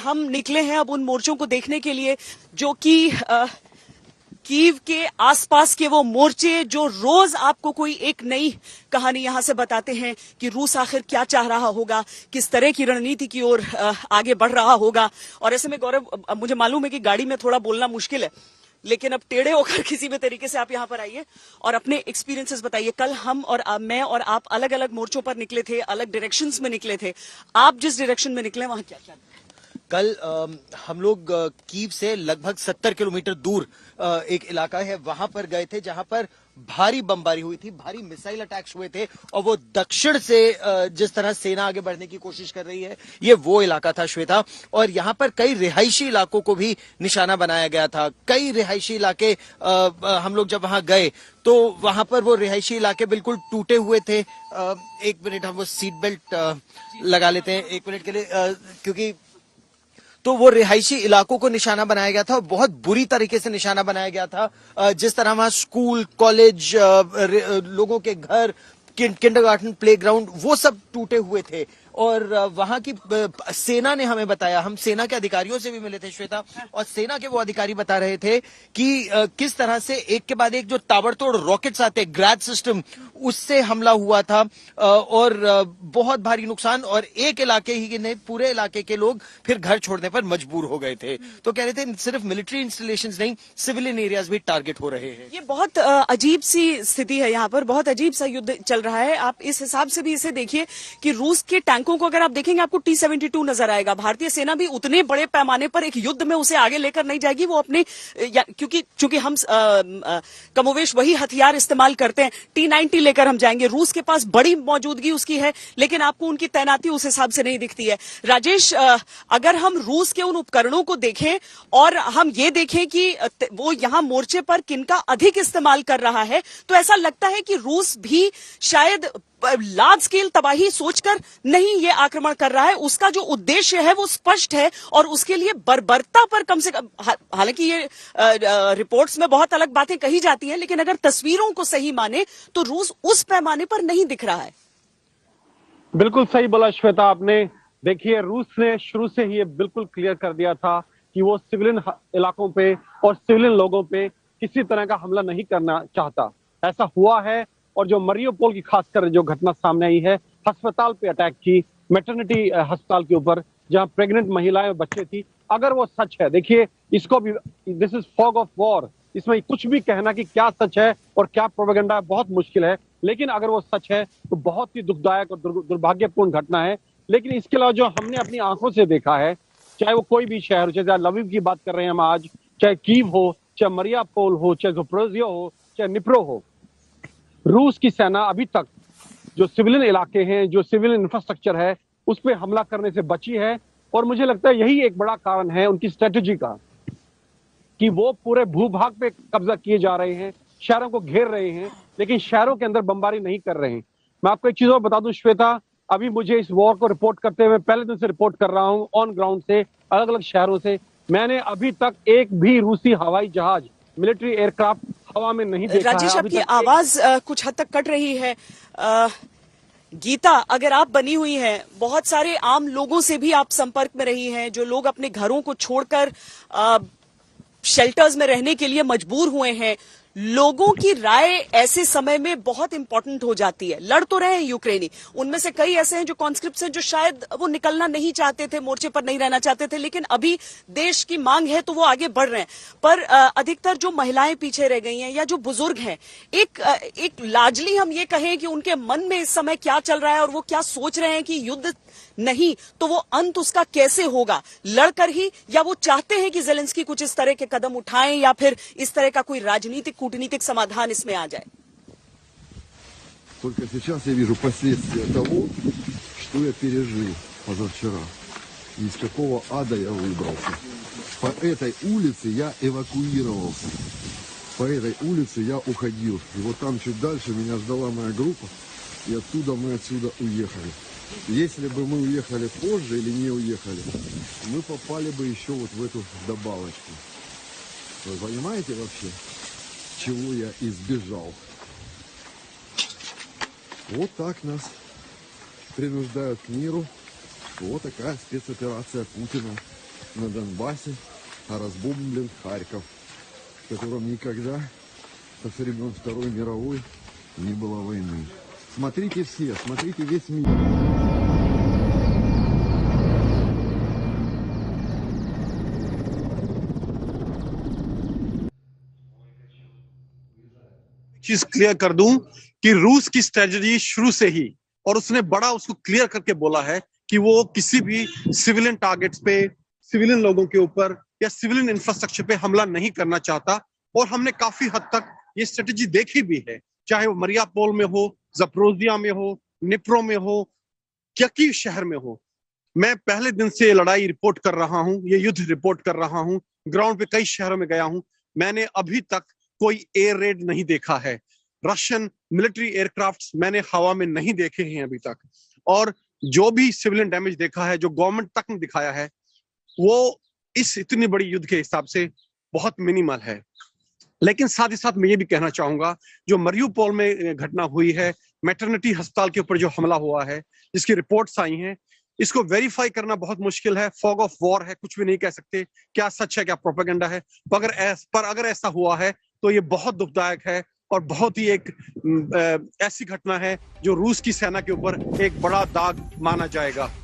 हम निकले हैं अब उन मोर्चों को देखने के लिए जो कि कीव के आसपास के वो मोर्चे जो रोज आपको कोई एक नई कहानी यहां से बताते हैं कि रूस आखिर क्या चाह रहा होगा, किस तरह की रणनीति की ओर आगे बढ़ रहा होगा। और ऐसे में गौरव, मुझे मालूम है कि गाड़ी में थोड़ा बोलना मुश्किल है, लेकिन अब टेढ़े होकर किसी भी तरीके से आप यहाँ पर आइए और अपने एक्सपीरियंसेस बताइए। कल हम और मैं और आप अलग अलग मोर्चों पर निकले थे, अलग डायरेक्शंस में निकले थे। आप जिस डायरेक्शन में निकले वहां क्या क्या? कल हम लोग कीव से लगभग 70 किलोमीटर दूर एक इलाका है, वहां पर गए थे जहां पर भारी बमबारी हुई थी, भारी मिसाइल अटैक्स हुए थे। और वो दक्षिण से जिस तरह सेना आगे बढ़ने की कोशिश कर रही है, ये वो इलाका था श्वेता। और यहाँ पर कई रिहायशी इलाकों को भी निशाना बनाया गया था। कई रिहायशी इलाके हम लोग जब वहां गए तो वहां पर वो रिहायशी इलाके बिल्कुल टूटे हुए थे। एक मिनट, हम वो सीट बेल्ट लगा लेते हैं एक मिनट के लिए, क्योंकि तो वो रिहायशी इलाकों को निशाना बनाया गया था और बहुत बुरी तरीके से निशाना बनाया गया था। जिस तरह वहां स्कूल, कॉलेज, लोगों के घर, किंडरगार्टन, प्लेग्राउंड, वो सब टूटे हुए थे। और वहां की सेना ने हमें बताया, हम सेना के अधिकारियों से भी मिले थे श्वेता, और सेना के वो अधिकारी बता रहे थे कि किस तरह से एक के बाद एक जो ताबड़तोड़ रॉकेट्स आते, ग्रैड सिस्टम, उससे हमला हुआ था और बहुत भारी नुकसान। और एक इलाके ही नहीं, पूरे इलाके के लोग फिर घर छोड़ने पर मजबूर हो गए थे। तो कह रहे थे सिर्फ मिलिट्री इंस्टॉलेशंस नहीं, सिविलियन एरियाज भी टारगेट हो रहे हैं। ये बहुत अजीब सी स्थिति है, यहाँ पर बहुत अजीब सा युद्ध चल रहा है। आप इस हिसाब से भी इसे देखिए कि रूस के टैंकों को अगर आप देखेंगे आपको T-72 नजर आएगा। भारतीय सेना भी उतने बड़े पैमाने पर एक युद्ध में उसे आगे लेकर नहीं जाएगी। वो अपने क्योंकि हम कमोवेश वही हथियार इस्तेमाल करते हैं, T-90 लेकर हम जाएंगे। रूस के पास बड़ी मौजूदगी उसकी है, लेकिन आपको उनकी तैनाती उस हिसाब से नहीं दिखती है। राजेश, अगर हम रूस के उन उपकरणों को देखें और हम ये देखें कि वो यहाँ मोर्चे पर किनका अधिक इस्तेमाल कर रहा है, तो ऐसा लगता है कि रूस भी शायद लार्ज स्केल तबाही सोचकर नहीं ये आक्रमण कर रहा है। उसका जो उद्देश्य है वो स्पष्ट है और उसके लिए बर्बरता पर कम से कम, हालांकि ये रिपोर्ट्स में बहुत अलग बातें कही जाती हैं, लेकिन अगर तस्वीरों को सही माने तो रूस उस पैमाने पर नहीं दिख रहा है। बिल्कुल सही बोला श्वेता आपने। देखिए, रूस ने शुरू से ही ये बिल्कुल क्लियर कर दिया था कि वो सिविलियन इलाकों पे और सिविलियन लोगों पे किसी तरह का हमला नहीं करना चाहता। ऐसा हुआ है। और जो मरियोपोल की खासकर जो घटना सामने आई है, अस्पताल पे अटैक की, मैटरनिटी अस्पताल के ऊपर जहां प्रेग्नेंट महिलाएं और बच्चे थी, अगर वो सच है, देखिए इसको भी, this is fog of war, इसमें कुछ भी कहना कि क्या सच है और क्या प्रोपेगेंडा है बहुत मुश्किल है। लेकिन अगर वो सच है तो बहुत ही दुखदायक और दुर्भाग्यपूर्ण घटना है। लेकिन इसके अलावा जो हमने अपनी आंखों से देखा है, चाहे वो कोई भी शहर, चाहे लवीव की बात कर रहे हैं हम आज, चाहे कीव हो, चाहे मरियापोल हो, चाहे ज़पोरिज़िया हो, चाहे निप्रो हो, रूस की सेना अभी तक जो सिविलियन इलाके हैं, जो सिविलियन इंफ्रास्ट्रक्चर है, उस पर हमला करने से बची है। और मुझे लगता है यही एक बड़ा कारण है उनकी स्ट्रेटेजी का, कि वो पूरे भूभाग पे कब्जा किए जा रहे हैं, शहरों को घेर रहे हैं, लेकिन शहरों के अंदर बमबारी नहीं कर रहे हैं। मैं आपको एक चीज और बता दूं श्वेता, अभी मुझे इस वॉर को रिपोर्ट करते हुए पहले दिन से रिपोर्ट कर रहा हूं, ऑन ग्राउंड से, अलग अलग शहरों से, मैंने अभी तक एक भी रूसी हवाई जहाज, मिलिट्री एयरक्राफ्ट हवा में नहीं देखा है। राजेश, आपकी आवाज कुछ हद तक कट रही है। गीता, अगर आप बनी हुई हैं, बहुत सारे आम लोगों से भी आप संपर्क में रही हैं, जो लोग अपने घरों को छोड़कर शेल्टर्स में रहने के लिए मजबूर हुए हैं। लोगों की राय ऐसे समय में बहुत इंपॉर्टेंट हो जाती है। लड़ तो रहे हैं यूक्रेनी, उनमें से कई ऐसे हैं जो कॉन्स्क्रिप्ट्स हैं, जो शायद वो निकलना नहीं चाहते थे, मोर्चे पर नहीं रहना चाहते थे, लेकिन अभी देश की मांग है तो वो आगे बढ़ रहे हैं। पर अधिकतर जो महिलाएं पीछे रह गई हैं या जो बुजुर्ग हैं, एक लार्जली हम ये कहें कि उनके मन में इस समय क्या चल रहा है और वो क्या सोच रहे हैं कि युद्ध नहीं तो वो अंत उसका कैसे होगा, लड़कर ही, या वो चाहते हैं कि ज़ेलेंस्की कुछ इस तरह के कदम उठाएं या फिर इस तरह का कोई राजनीतिक कूटनीतिक समाधान इसमें आ जाए? Только сейчас я вижу последствия того, что я пережил позавчера. И из какого ада я выбрался. По этой улице я эвакуировался. По этой улице я уходил. И вот там чуть дальше меня ждала моя группа. И оттуда мы отсюда уехали. Если бы мы уехали позже или не уехали, мы попали бы еще вот в эту добавочку. Вы понимаете вообще, чего я избежал? Вот так нас принуждают к миру. Вот такая спецоперация Путина. на Донбассе, а разбомблен Харьков, в котором никогда со времен Второй мировой не было войны. Смотрите все, смотрите весь мир. चीज क्लियर कर दूं कि रूस की स्ट्रेटजी शुरू से ही, और उसने बड़ा उसको क्लियर करके बोला है कि वो किसी भी सिविलियन टारगेट्स पे, सिविलियन लोगों के ऊपर या सिविलियन इंफ्रास्ट्रक्चर पे हमला नहीं करना चाहता। और हमने काफी हद तक ये स्ट्रेटजी देखी भी है, चाहे वो मरियापोल में हो, ज़पोरिज़िया में हो, निप्रो में हो, कियव शहर में हो। मैं पहले दिन से लड़ाई रिपोर्ट कर रहा हूं, ये युद्ध रिपोर्ट कर रहा हूं, ग्राउंड पे कई शहरों में गया हूं। मैंने अभी तक कोई एयर रेड नहीं देखा है, रशियन मिलिट्री एयरक्राफ्ट्स मैंने हवा में नहीं देखे हैं अभी तक। और जो भी सिविलियन डैमेज देखा है, जो गवर्नमेंट तक ने दिखाया है, वो इस इतनी बड़ी युद्ध के हिसाब से बहुत मिनिमल है। लेकिन साथ ही साथ मैं ये भी कहना चाहूंगा, जो मरियुपोल में घटना हुई है, मैटरनिटी अस्पताल के ऊपर जो हमला हुआ है, जिसकी रिपोर्ट्स आई हैं, इसको वेरीफाई करना बहुत मुश्किल है। फॉग ऑफ वॉर है, कुछ भी नहीं कह सकते क्या सच है क्या प्रोपेगेंडा है। पर अगर ऐसा हुआ है तो ये बहुत दुखदायक है और बहुत ही एक ऐसी घटना है जो रूस की सेना के ऊपर एक बड़ा दाग माना जाएगा।